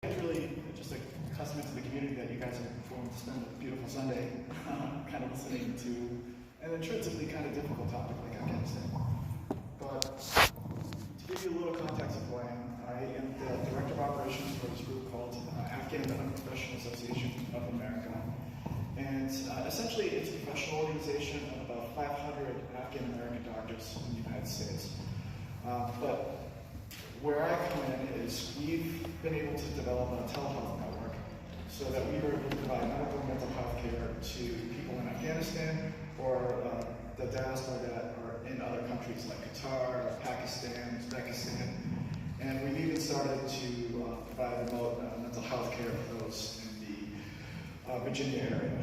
It's really just a testament to the community that you guys are willing to spend a beautiful Sunday kind of listening to an intrinsically kind of difficult topic like Afghanistan. But to give you a little context of who I am the Director of Operations for this group called Afghan Medical Professional Association of America. And essentially it's a professional organization of about 500 Afghan American doctors in the United States. But where I come in is we've been able to develop a telehealth network so that we are able to provide medical and mental health care to people in Afghanistan or the diaspora that are in other countries like Qatar, Pakistan, Uzbekistan. And we've even started to provide remote mental health care for those in the Virginia area.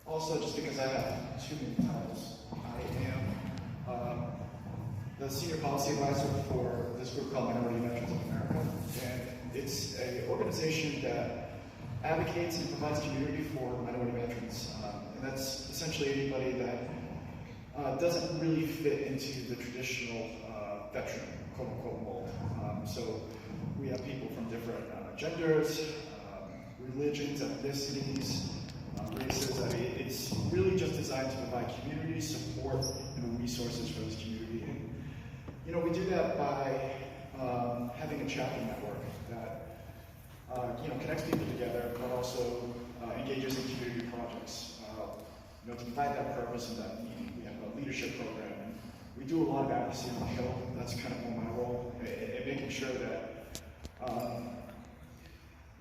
Also, just because I have too many titles, I am the Senior Policy Advisor for this group called Minority Veterans of America. And it's an organization that advocates and provides community for minority veterans. And that's essentially anybody that doesn't really fit into the traditional veteran, quote-unquote, mold. So we have people from different genders, religions, ethnicities, races. I mean, it's really just designed to provide community support and resources for this community. And, you know, we do that by having a chapter network that connects people together, but also engages in community projects. To provide that purpose and that need, we have a leadership program. And we do a lot of advocacy on the Hill. That's kind of my role, in making sure that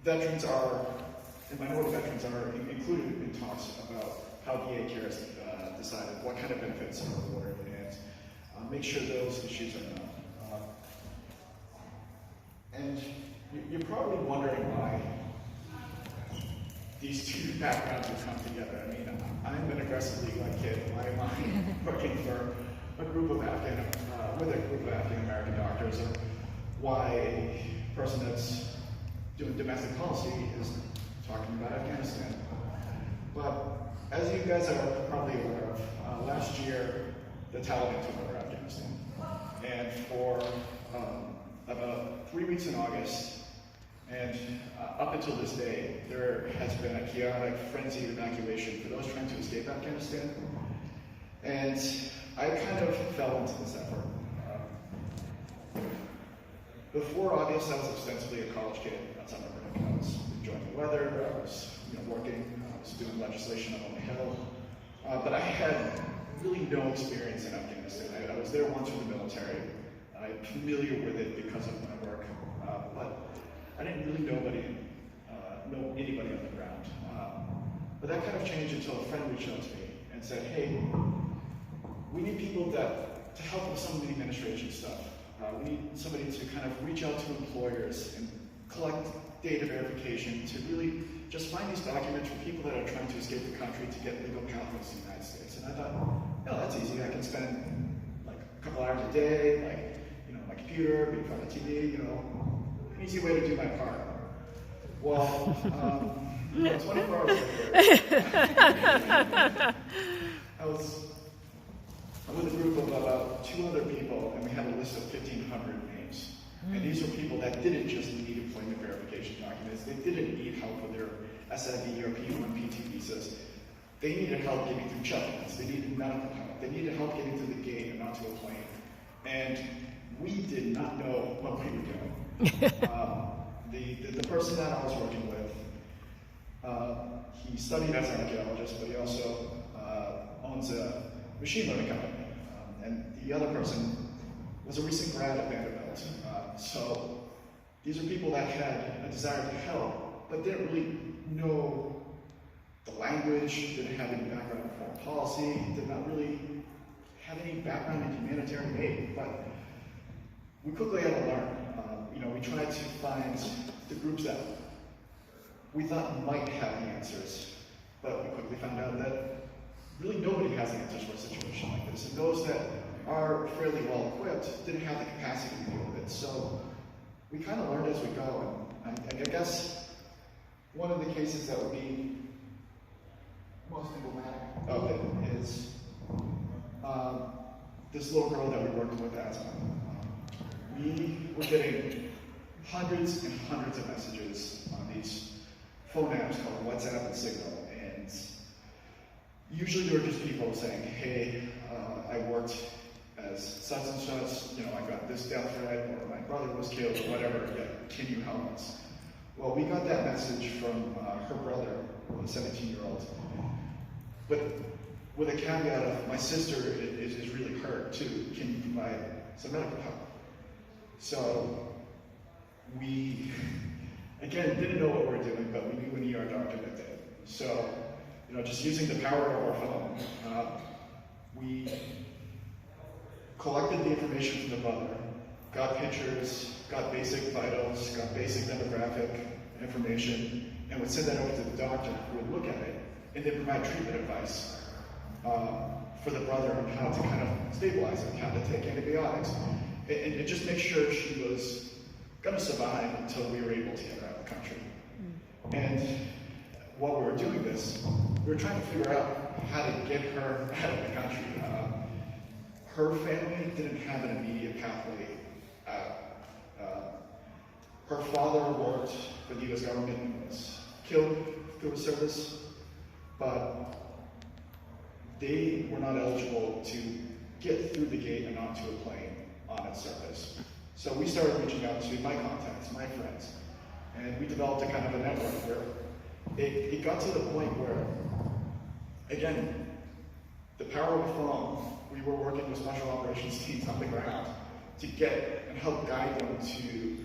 veterans are, and minority veterans are included in talks about how VA care is decided, what kind of benefits are awarded, and make sure those issues are known. And you're probably wondering why these two backgrounds have come together. I mean, I'm an aggressively like kid. Why am I working for a group of with a group of Afghan American doctors, or why a person that's doing domestic policy is talking about Afghanistan? But as you guys are probably aware of, last year the Taliban took over Afghanistan, and for about 3 weeks in August, and up until this day, there has been a chaotic, frenzied evacuation for those trying to escape Afghanistan. And I kind of fell into this effort. Before August, I was ostensibly a college kid at Summer Break. I was enjoying the weather, I was working, I was doing legislation up on the Hill. But I had really no experience in Afghanistan. I was there once for the military. I'm familiar with it because of my work. But I didn't really know anybody on the ground. But that kind of changed until a friend reached out to me and said, hey, we need people to help with some of the administration stuff. We need somebody to kind of reach out to employers and collect data verification to really just find these documents for people that are trying to escape the country to get legal pathways to the United States. And I thought, that's easy. I can spend like a couple hours a day, my computer, be in front of the TV, an easy way to do my part. Well, 24 hours later, I was with a group of about 200 people, and we had a list of 1,500 names. And these were people that didn't just need employment verification documents. They didn't need help with their SIV or P1PT visas. They needed help getting through check-ins. They needed medical help. They needed help getting through the gate and onto a plane. And we did not know what we were doing. The person that I was working with, he studied as an archaeologist, but he also owns a machine learning company. And the other person was a recent grad at Vanderbilt. So these are people that had a desire to help, but didn't really know the language, didn't have any background in foreign policy, did not really have any background in humanitarian aid. But we quickly had to learn. We tried to find the groups that we thought might have the answers, but we quickly found out that really nobody has the answers for a situation like this. And those that are fairly well equipped didn't have the capacity to deal with it. So we kind of learned as we go. And I guess one of the cases that would be most emblematic of it is this little girl that we worked with asthma. We were getting hundreds and hundreds of messages on these phone apps called WhatsApp and Signal, and usually they were just people saying, hey, I worked as such and such, I got this death threat, or my brother was killed, or whatever, yeah, can you help us? Well, we got that message from her brother, a 17-year-old, but with a caveat of, my sister is really hurt too, can you provide some medical help? So we, again, didn't know what we were doing, but we knew an ER doctor that did. So, just using the power of our phone, we collected the information from the mother, got pictures, got basic vitals, got basic demographic information, and would send that over to the doctor who would look at it and then provide treatment advice for the brother on how to kind of stabilize him, how to take antibiotics, and just make sure she was going to survive until we were able to get her out of the country. And while we were doing this, we were trying to figure out how to get her out of the country. Her family didn't have an immediate pathway out. Her father worked for the US government and was killed through his service, but they were not eligible to get through the gate and onto a plane on its surface. So we started reaching out to my contacts, my friends, and we developed a kind of a network where it got to the point where, again, the power of the phone, we were working with special operations teams on the ground to get and help guide them to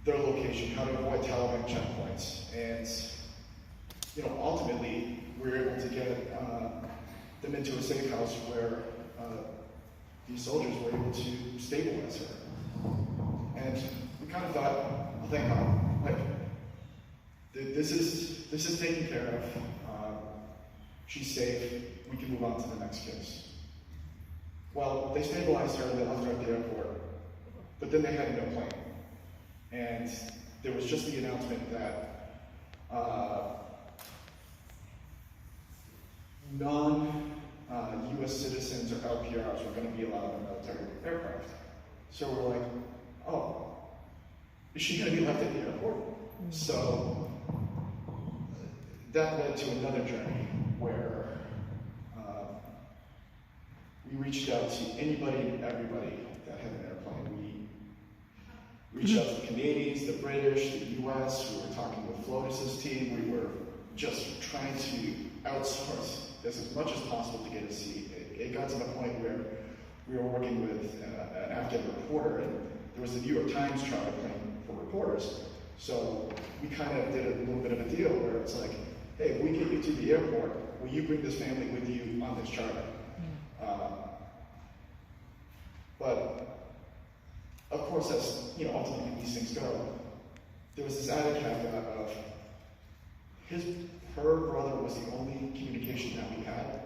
their location, how to avoid Taliban checkpoints. And, ultimately, we were able to get them into a safe house where these soldiers were able to stabilize her. And we kind of thought, well, thank God, like, this is taken care of. She's safe. We can move on to the next case. Well, they stabilized her and they left her at the airport, but then they had no plane. And there was just the announcement that non-US citizens or LPRs were going to be allowed in military aircraft. So we're like, oh, is she going to be left at the airport? So that led to another journey where we reached out to anybody and everybody that had an airplane. We reached out to the Canadians, the British, the US. We were talking with Flotus's team. We were just trying to outsource this as much as possible to get a seat. It got to the point where we were working with an Afghan reporter, and there was the New York Times charter plane for reporters. So we kind of did a little bit of a deal where it's like, hey, if we get you to the airport, will you bring this family with you on this charter? But of course, as ultimately these things go, there was this added caveat of her brother was the only communication that we had,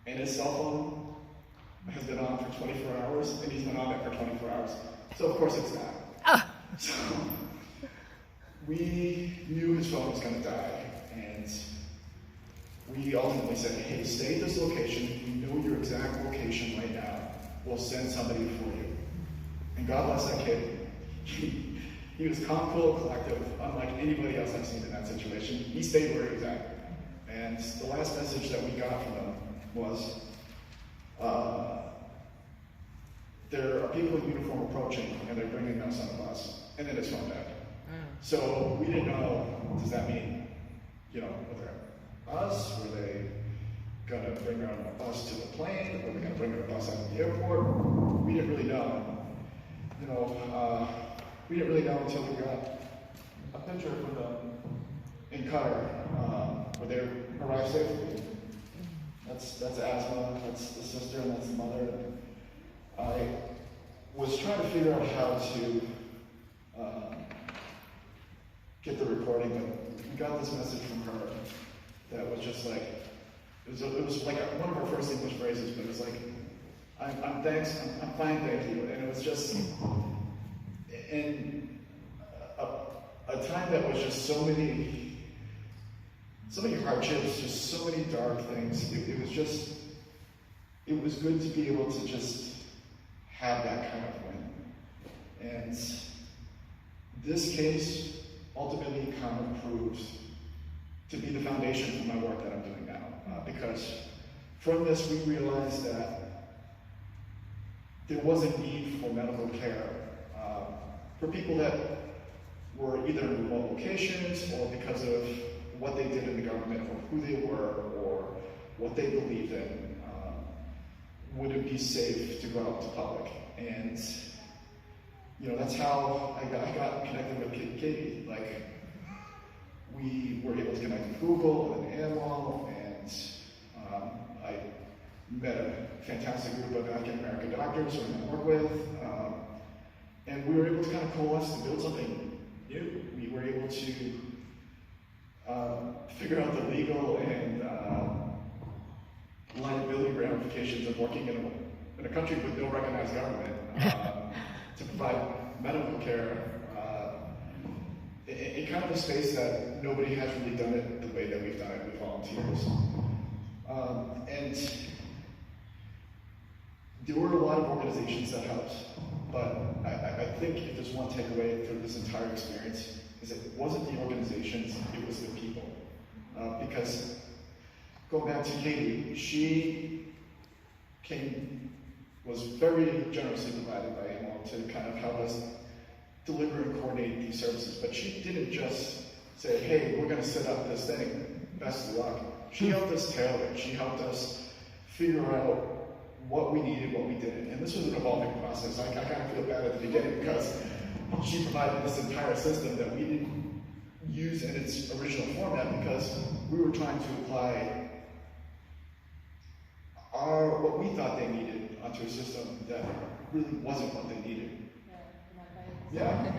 and his cell phone has been on for 24 hours, and he's been on it for 24 hours. So of course it's not. So we knew his phone was going to die, and we ultimately said, hey, stay at this location. We know your exact location right now. We'll send somebody for you. And God bless that kid. He was calm, cool, collective, unlike anybody else I've seen in that situation. He stayed where he was at. And the last message that we got from him was, there are people in uniform approaching, and they're bringing us on a bus. And then his phone died. So we didn't know, does that mean, were they us? Were they going to bring her on a bus to the plane? Were they going to bring her on a bus out of the airport? We didn't really know. We didn't really know until we got a picture from them in Qatar, where they arrived safely. That's Asma, that's the sister, and that's the mother. I was trying to figure out how to get the recording, but we got this message from her that was just like, it was like one of her first English phrases, but it was like, I'm fine, thank you. And it was just, in a time that was just so many hardships, just so many dark things. It was good to be able to just have that kind of win. And this case ultimately kind of proves to be the foundation for my work that I'm doing now. Because from this, we realized that there was a need for medical care for people that were either in remote locations or because of what they did in the government or who they were or what they believed in, wouldn't be safe to go out to public. And you know, that's how I got connected with Katie. Like, we were able to connect with Google and AMWOL, and I met a fantastic group of African American doctors who I'm going to work with, and we were able to kind of coalesce to build something new. We were able to figure out the legal and liability ramifications of working in a country with no recognized government to provide medical care in kind of a space that nobody has really done it the way that we've done it with volunteers. And there were a lot of organizations that helped, but I think if there's one takeaway from this entire experience, is it wasn't the organizations, it was the people. Because going back to Katie, she was very generously provided by AMWOL to kind of help us deliver and coordinate these services. But she didn't just say, hey, we're going to set up this thing, best of luck. She helped us tailor it. She helped us figure out what we needed, what we didn't. And this was an evolving process. I kind of feel bad at the beginning because she provided this entire system that we didn't use in its original format because we were trying to apply what we thought they needed onto a system that really wasn't what they needed. Yeah.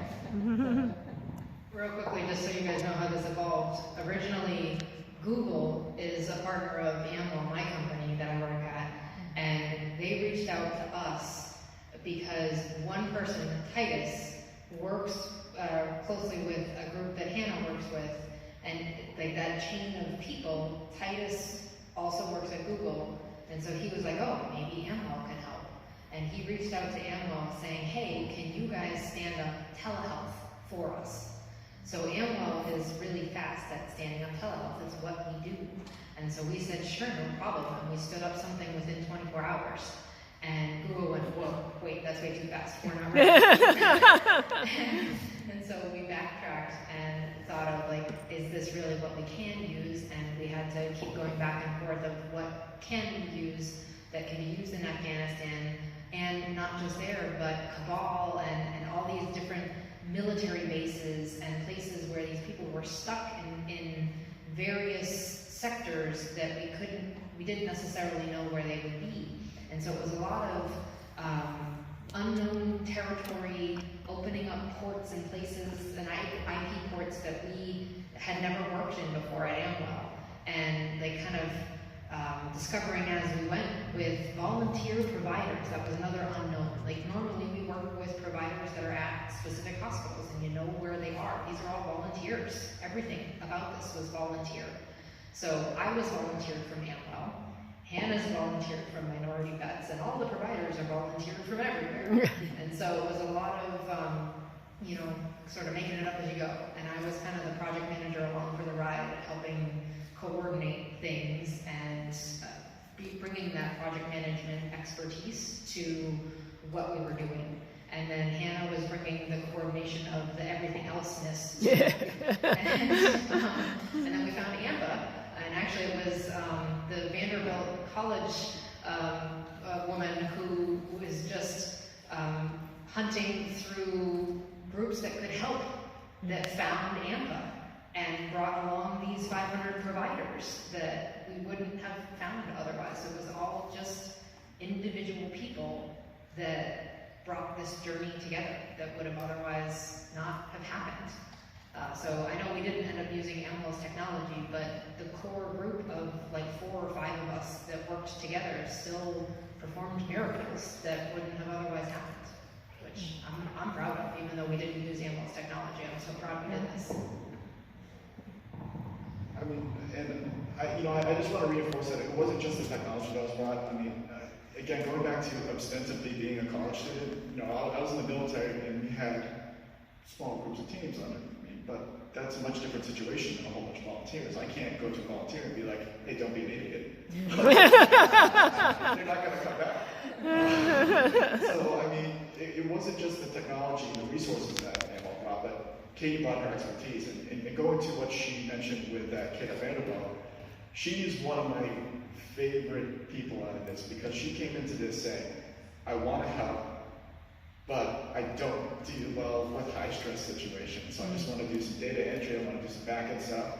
Real quickly, just so you guys know how this evolved. Originally, Google is a partner of AMWOL, my company that I work at, and they reached out to us because one person, Titus, works closely with a group that Hannah works with, and like that chain of people, Titus also works at Google, and so he was like, oh, maybe AMWOL can help. And he reached out to AMWOL saying, hey, can you guys stand up telehealth for us? So AMWOL is really fast at standing up telehealth. It's what we do. And so we said, sure, no problem. And we stood up something within 24 hours. And Google went, whoa, wait, that's way too fast. We're not ready. and so we backtracked and thought of, like, is this really what we can use? And we had to keep going back and forth of what can we use that can be used in Afghanistan, and not just there, but Kabul and all these different military bases and places where these people were stuck in various sectors that we didn't necessarily know where they would be. And so it was a lot of unknown territory, opening up ports and places and IP ports that we had never worked in before at AMWOL. And they kind of discovering as we went with volunteer providers. That was another unknown. Like, normally we work with providers that are at specific hospitals and you know where they are. These are all volunteers. Everything about this was volunteer. So I was volunteered from AMWOL. Hannah's volunteered from Minority Vets, and all the providers are volunteered from everywhere. And so it was a lot of, you know, sort of making it up as you go. And I was kind of the project manager along for the ride, helping coordinate things and bringing that project management expertise to what we were doing. And then Hannah was bringing the coordination of the everything else-ness. And then we found AMBA, and actually it was the Vanderbilt College woman who was just hunting through groups that could help that found AMBA and brought along these 500 providers that we wouldn't have found otherwise. It was all just individual people that brought this journey together that would have otherwise not have happened. So I know we didn't end up using AMWOL's technology, but the core group of like 4 or 5 of us that worked together still performed miracles that wouldn't have otherwise happened, which I'm proud of, even though we didn't use AMWOL's technology. I'm so proud we did this. I mean, and I just want to reinforce that it wasn't just the technology that was brought. I mean, again, going back to ostensibly being a college student, I was in the military and we had small groups of teams under me, but that's a much different situation than a whole bunch of volunteers. I can't go to a volunteer and be like, hey, don't be an idiot. They're not going to come back. So, I mean, it wasn't just the technology and the resources that Amwell brought, but Katie brought her expertise. And going to what she mentioned with that kid at Vanderbilt, she is one of my favorite people out of this, because she came into this saying, I want to help, but I don't do well with high stress situations. So I just want to do some data entry, I want to do some back-end stuff.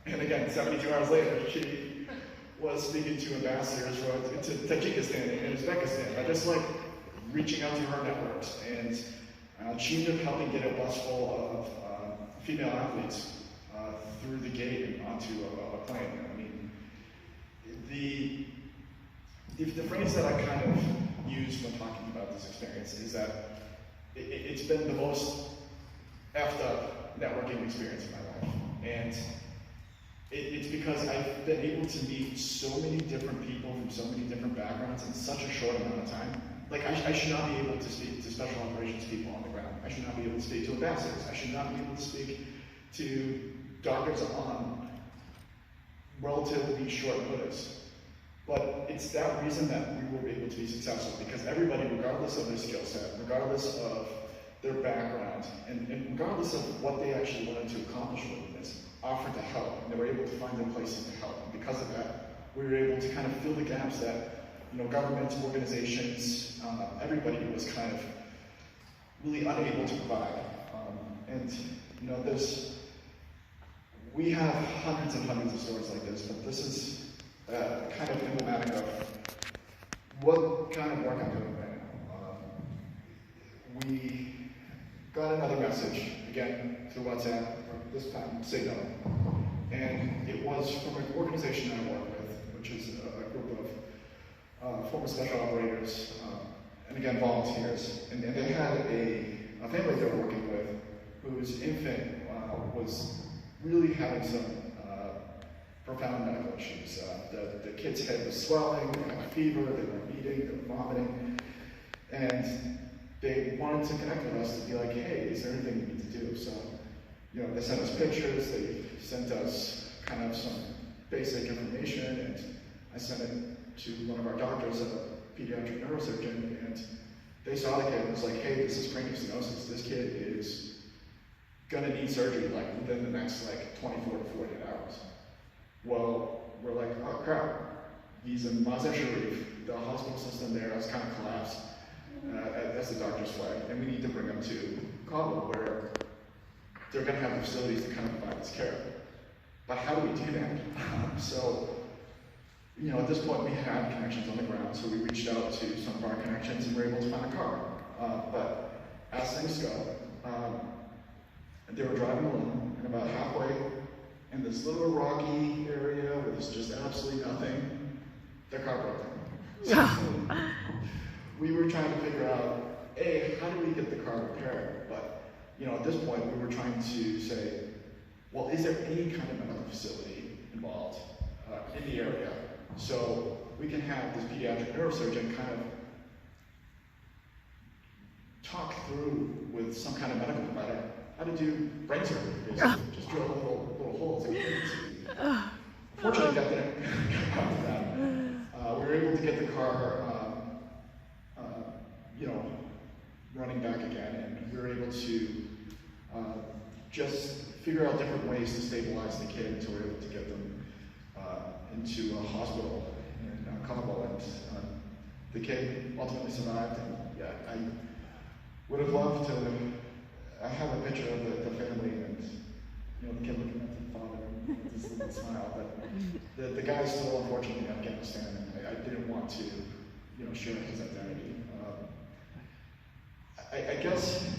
And again, 72 hours later, she was speaking to ambassadors to Tajikistan and Uzbekistan. I just like reaching out to her networks, and she ended up helping get a bus full of female athletes through the gate and onto a plane. I mean, the phrase that I kind of use when talking about this experience is that it's been the most effed up networking experience in my life. And it's because I've been able to meet so many different people from so many different backgrounds in such a short amount of time. Like, I should not be able to speak to special operations people on the ground. I should not be able to speak to ambassadors. I should not be able to speak to doctors on relatively short notice. But it's that reason that we were able to be successful, because everybody, regardless of their skill set, regardless of their background, and regardless of what they actually wanted to accomplish with this, offered to help, and they were able to find their places to help. And because of that, we were able to kind of fill the gaps that, you know, governments, organizations, everybody was kind of really unable to provide. And you know, we have hundreds and hundreds of stories like this, but this is kind of emblematic of what kind of work I'm doing right now. We got another message, again, through WhatsApp, this time Signal, and it was from an organization I work with, which is a group of former special operators, and again, volunteers, and they had a family they were working with whose infant was really having some profound medical issues. The kid's head was swelling, they had a fever, they were eating, they were vomiting, and they wanted to connect with us to be like, hey, is there anything we need to do? So, you know, they sent us pictures, they sent us kind of some basic information, and I sent it to one of our doctors, a pediatric neurosurgeon, and they saw the kid and was like, hey, this is cranial stenosis. This kid is gonna need surgery like within the next like 24 to 48 hours. Well, we're like, oh crap, he's in Mazar Sharif. The hospital system there has kind of collapsed as the doctors flagged, and we need to bring him to Kabul, where they're going to have the facilities to kind of provide this care. But how do we do that? So, you know, at this point we had connections on the ground, so we reached out to some of our connections and were able to find a car. But as things go, they were driving along, and about halfway in this little rocky area where there's just absolutely nothing, their car broke down. So we were trying to figure out, A, how do we get the car repaired? But, you know, at this point we were trying to say, well, is there any kind of medical facility involved in the area? So we can have this pediatric neurosurgeon kind of talk through with some kind of medical provider how to do brain surgery, basically. Just drill little holes in the brain. Fortunately, that didn't come to that. We were able to get the car, you know, running back again, and we were able to just figure out different ways to stabilize the kid until we were able to get them into a hospital in Kabul, and the kid ultimately survived. And yeah, I would have loved to have a picture of the family and, you know, the kid looking at the father with this little smile. But the guy's still unfortunately in Afghanistan, and I didn't want to, you know, share his identity. I guess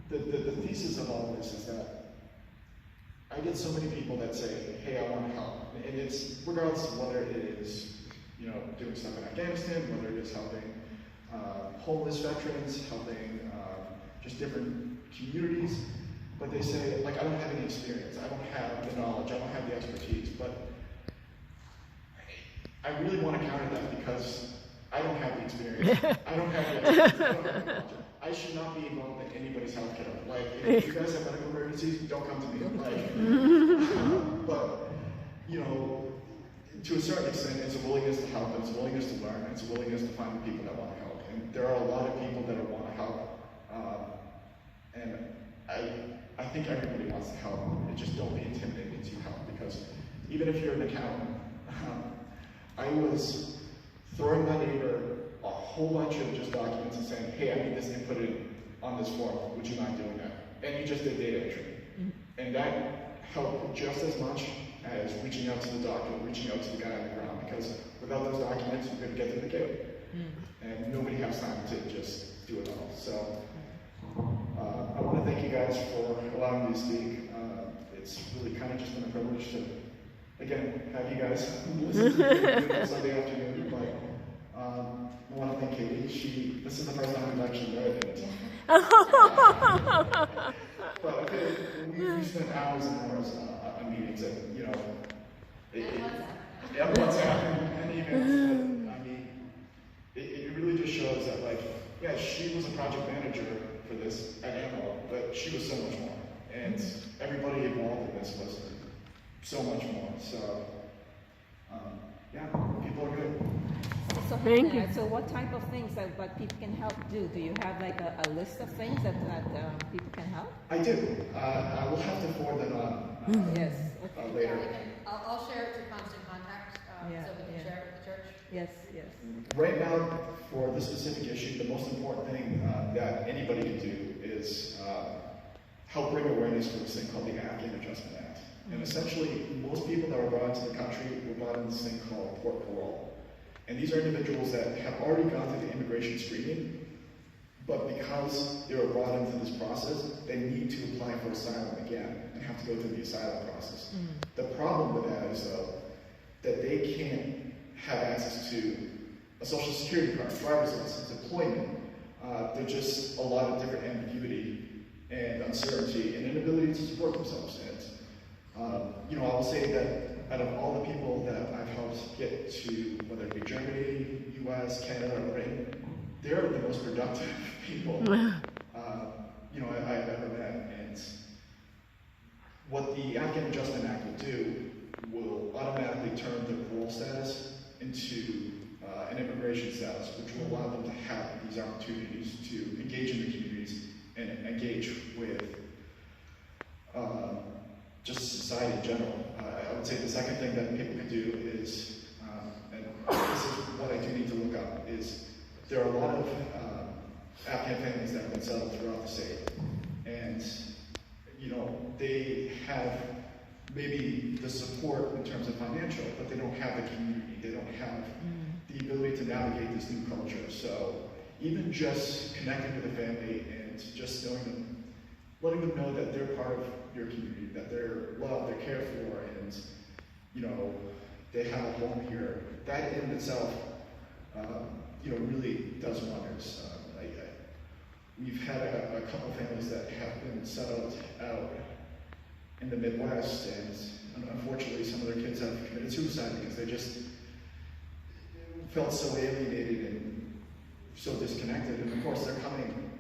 the thesis of all this is that I get so many people that say, hey, I want to help. And it's regardless of whether it is, you know, doing stuff in Afghanistan, whether it is helping homeless veterans, helping just different communities. But they say, like, I don't have any experience, I don't have the knowledge, I don't have the expertise. But I really want to counter that because I don't have the experience. I don't have the expertise. I don't have the knowledge. I should not be involved in anybody's healthcare. Like, if you guys have medical emergencies, don't come to me. Like, but, you know, to a certain extent, it's a willingness to help, and it's a willingness to learn, and it's a willingness to find people that want to help. And there are a lot of people that want to help. And I think everybody wants to help. And just don't be intimidated to help, because even if you're an accountant, I was throwing my neighbor a whole bunch of just documents and saying, hey, I need this inputted on this form. Would you mind doing that? And he just did data entry. And that helped just as much as reaching out to the doctor, reaching out to the guy on the ground, because without those documents, you couldn't get through the gate. And nobody has time to just do it all. So I want to thank you guys for allowing me to speak. It's really kind of just been a privilege to, again, have you guys listen to me on Sunday afternoon. But I want to thank Katie. This is the first time we've actually met. But I think we spent hours and hours on meetings, and you know, what's happening, and emails. But, I mean, it really just shows that, like, yeah, she was a project manager for this at Amwell, but she was so much more, and everybody involved in this was so much more. So, yeah, people are good. So, Thank you. So what type of things that what people can help do? Do you have like a list of things that people can help? I do. I will have to forward that on Yes. later. I'll share it to Constant Contact, Yeah, so we can yeah. share it with the church. Yes, yes. Right now, for this specific issue, the most important thing that anybody can do is help bring awareness for this thing called the Afghan Adjustment Act. And essentially, most people that were brought into the country were brought in this thing called port parole. And these are individuals that have already gone through the immigration screening, but because they were brought into this process, they need to apply for asylum again and have to go through the asylum process. The problem with that is, though, that they can't have access to a social security card, driver's license, employment. There's just a lot of different ambiguity and uncertainty and inability to support themselves. And you know, I will say that out of all the people that I've helped get to, whether it be Germany, US, Canada, or Britain, they're the most productive people you know, I've ever met. And what the Afghan Adjustment Act will do will automatically turn their parole status into an immigration status, which will allow them to have these opportunities to engage in the communities and engage with just society in general. I would say the second thing that people can do is, and this is what I do need to look up, is there are a lot of Afghan families that have been settled throughout the state. And, you know, they have maybe the support in terms of financial, but they don't have the community. They don't have the ability to navigate this new culture. So even just connecting with a family and just knowing them, letting them know that they're part of your community, that they're loved, they're cared for, and you know, they have a home here. That in itself, you know, really does wonders. We've had a couple of families that have been settled out in the Midwest, and unfortunately, some of their kids have committed suicide because they just felt so alienated and so disconnected. And of course, they're coming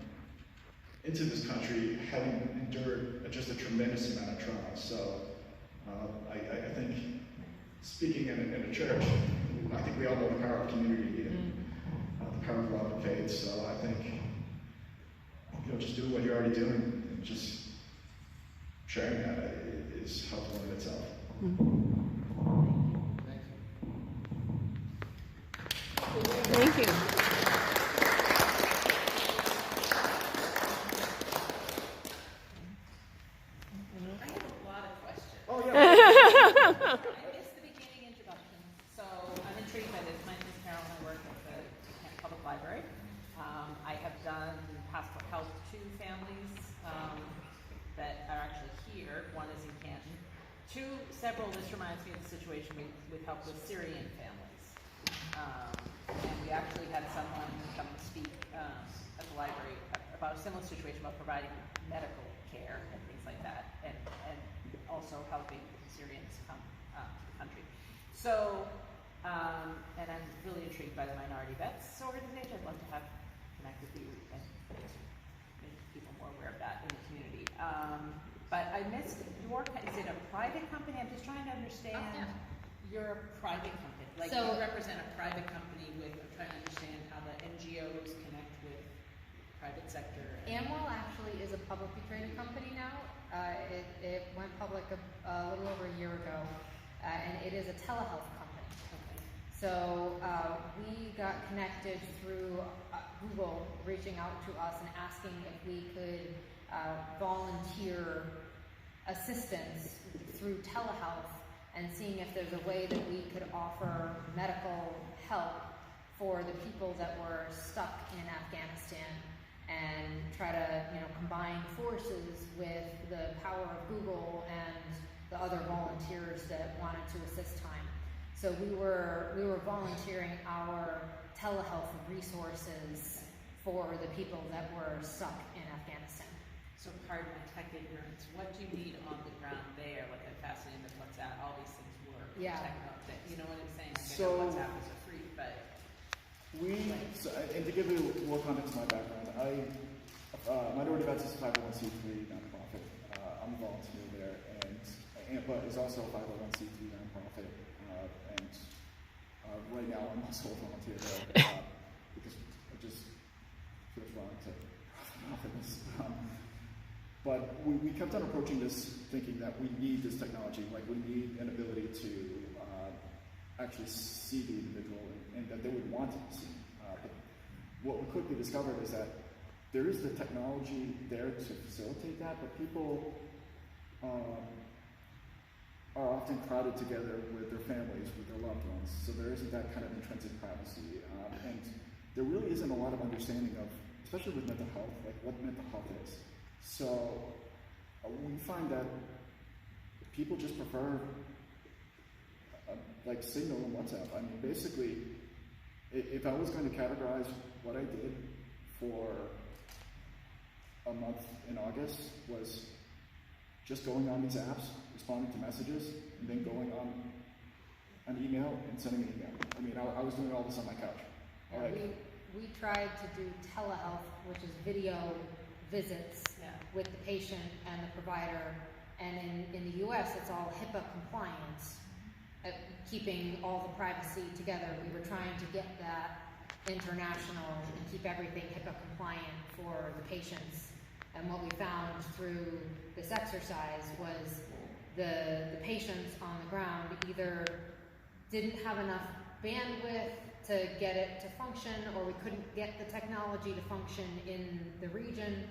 into this country having endured just a tremendous amount of trauma. So I think, speaking in a church, I think we all know the power of community and the power of love and faith. So I think, you know, just do what you're already doing, and just sharing that is helpful in itself. Thank you. I have a lot of questions. Oh, yeah. I missed the beginning introduction, so I'm intrigued by this. My name is Carol, and I work at the Kent Public Library. I have done pastoral help to families that are actually here. One is in Canton. Several, this reminds me of the situation with help with Syrian families. And we actually had someone come to speak at the library about a similar situation about providing medical care and things like that, and also helping Syrians come to the country. So, and I'm really intrigued by the Minority Vets organization. I'd love to connect with you and aware of that in the community. But I missed your, is it a private company? I'm just trying to understand. yeah. You're a private company, like So- you represent a private company with, I'm trying to understand how the NGOs connect with private sector. Amwell actually is a publicly traded company now. It went public a little over a year ago, and it is a telehealth company. Okay. So we got connected through Google reaching out to us and asking if we could volunteer assistance through telehealth and seeing if there's a way that we could offer medical help for the people that were stuck in Afghanistan and try to, combine forces with the power of Google and the other volunteers that wanted to assist time. So we were volunteering our telehealth resources for the people that were stuck in Afghanistan. So pardon my tech ignorance, what do you need on the ground there? Like I'm fascinated with WhatsApp, all these things work. Yeah. You know what I'm saying? Like, I So- know WhatsApp is a free, but And to give you more context to my background, Minority Vets is a 501c3 nonprofit. I'm a volunteer there, and AMPA is also a 501c3 nonprofit. And right now I'm also a volunteer there because I just feels wrong to profit this. But we kept on approaching this thinking that we need this technology, like we need an ability to actually see the individual and that they would want to be seen. But what we quickly discovered is that there is the technology there to facilitate that, but people are often crowded together with their families, with their loved ones, so there isn't that kind of intrinsic privacy. And there really isn't a lot of understanding of, especially with mental health, like what mental health is. So we find that people just prefer like Signal and WhatsApp. I mean, basically, if I was going to categorize what I did for a month in August was just going on these apps, responding to messages, and then going on an email and sending an email. I mean, I was doing all this on my couch. Yeah, Like, we tried to do telehealth, which is video visits Yeah. with the patient and the provider, and in the US it's all HIPAA compliance, keeping all the privacy together. We were trying to get that international and keep everything HIPAA compliant for the patients. And what we found through this exercise was the patients on the ground either didn't have enough bandwidth to get it to function, or we couldn't get the technology to function in the region,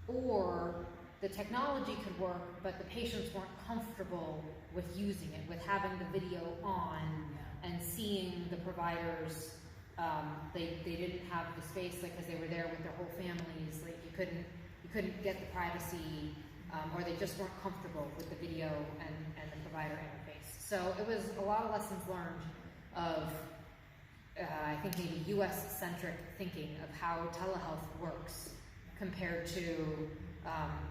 or the technology could work, but the patients weren't comfortable with using it, with having the video on and seeing the providers. They didn't have the space, like, because they were there with their whole families. Like, you couldn't get the privacy, or they just weren't comfortable with the video and the provider interface. So it was a lot of lessons learned of, I think, maybe US-centric thinking of how telehealth works compared to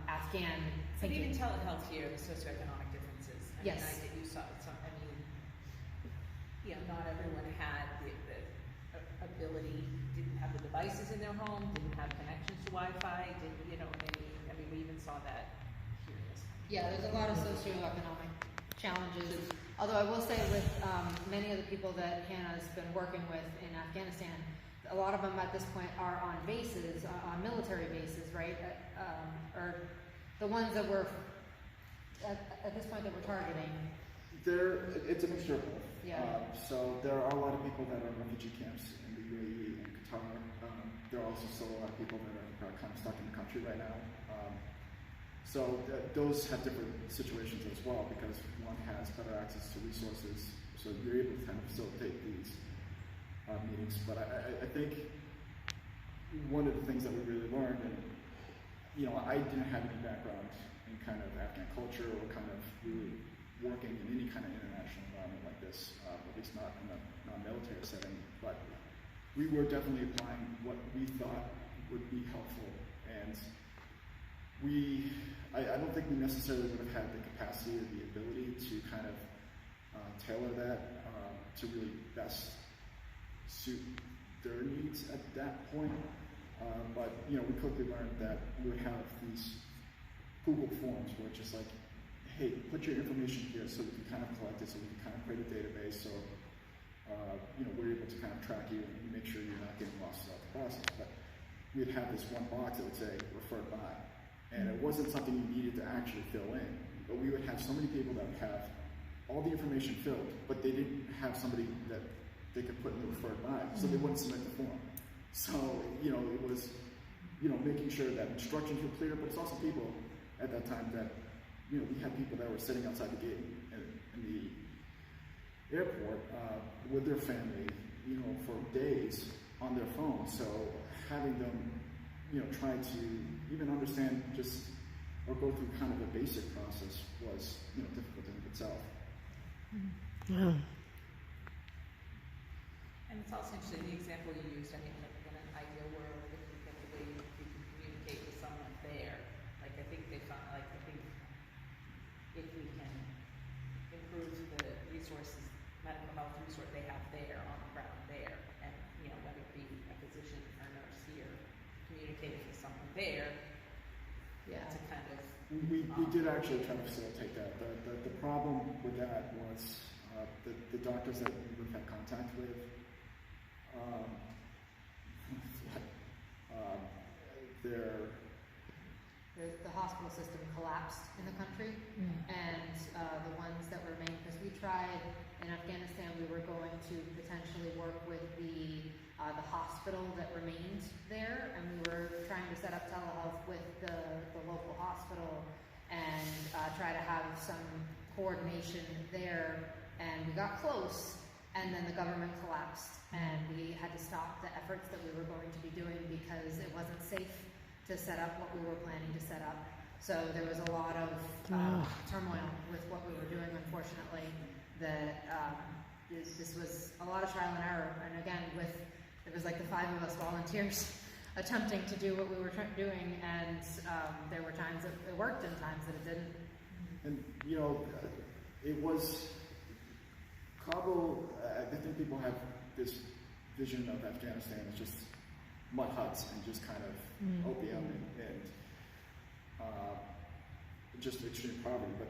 Afghan But even thinking. telehealth here, the socioeconomic differences. I mean, Yes. I think you saw some, not everyone had the ability, didn't have the devices in their home, didn't have connections to Wi-Fi, we even saw that here in this. Yeah, there's a lot of socioeconomic challenges. Although I will say with many of the people that Hannah's been working with in Afghanistan, a lot of them at this point are on bases, on military bases, right? Or the ones that we're, at this point that we're targeting. It's a mixture of both. Yeah. So there are a lot of people that are in refugee camps in the UAE and Qatar. There are also still a lot of people that are kind of stuck in the country right now. Those have different situations as well, because one has better access to resources, so you're able to kind of facilitate these meetings. But I think one of the things that we really learned, and I didn't have any background in kind of Afghan culture or kind of really working in any kind of international environment like this, at least not in a non-military setting, but we were definitely applying what we thought would be helpful. And I don't think we necessarily would have had the capacity or the ability to kind of tailor that to really best suit their needs at that point. But, you know, we quickly learned that we would have these Google forms where it's just like, hey, put your information here so we can kind of collect it, so we can kind of create a database, so, you know, we're able to kind of track you and make sure you're not getting lost throughout the process. But we'd have this one box that would say, referred by. And it wasn't something you needed to actually fill in, but we would have so many people that would have all the information filled, but they didn't have somebody that they could put in the referred by, so they wouldn't submit the form. So, you know, it was, you know, making sure that instructions were clear, but it's also people at that time that, you know, we had people that were sitting outside the gate in the airport with their family, you know, for days on their phone. So having them, you know, try to even understand just, or go through kind of a basic process was, you know, difficult in itself. Wow. And it's also interesting, the example you used, I mean, like in an ideal world, if you get the way you can communicate with someone there, like I think they found, like I think if we can improve the resources, medical health resource they have there on the ground there, and, you know, whether it be a physician or a nurse here, communicating with someone there, Yeah. to kind of, We did actually try to facilitate that. The problem with that was the doctors that we would have contact with, The hospital system collapsed in the country, and the ones that remained, because we tried in Afghanistan, we were going to potentially work with the hospital that remained there, and we were trying to set up telehealth with the local hospital and try to have some coordination there, and we got close, and then the government collapsed, and we had to stop the efforts that we were going to be doing because it wasn't safe to set up what we were planning to set up. So there was a lot of turmoil with what we were doing, unfortunately, that this was a lot of trial and error. And again, it was like the 5 of us volunteers attempting to do what we were doing, and there were times that it worked and times that it didn't. And, you know, it was, Kabul, I think people have this vision of Afghanistan as just mud huts and just kind of opium and just extreme poverty. But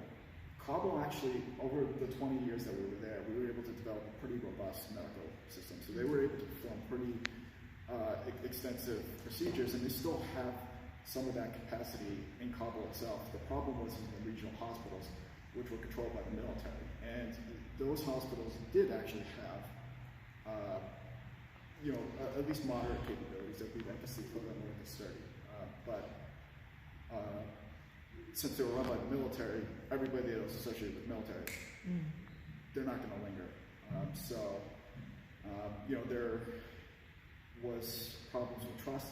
Kabul actually, over the 20 years that we were there, we were able to develop a pretty robust medical system. So they were able to perform pretty extensive procedures, and they still have some of that capacity in Kabul itself. The problem was in the regional hospitals, which were controlled by the military. And those hospitals did actually have, you know, at least moderate capabilities that we'd like to see for them with the sturdy. But since they were run by the military, everybody that was associated with the military, they're not going to linger. You know, there was problems with trust.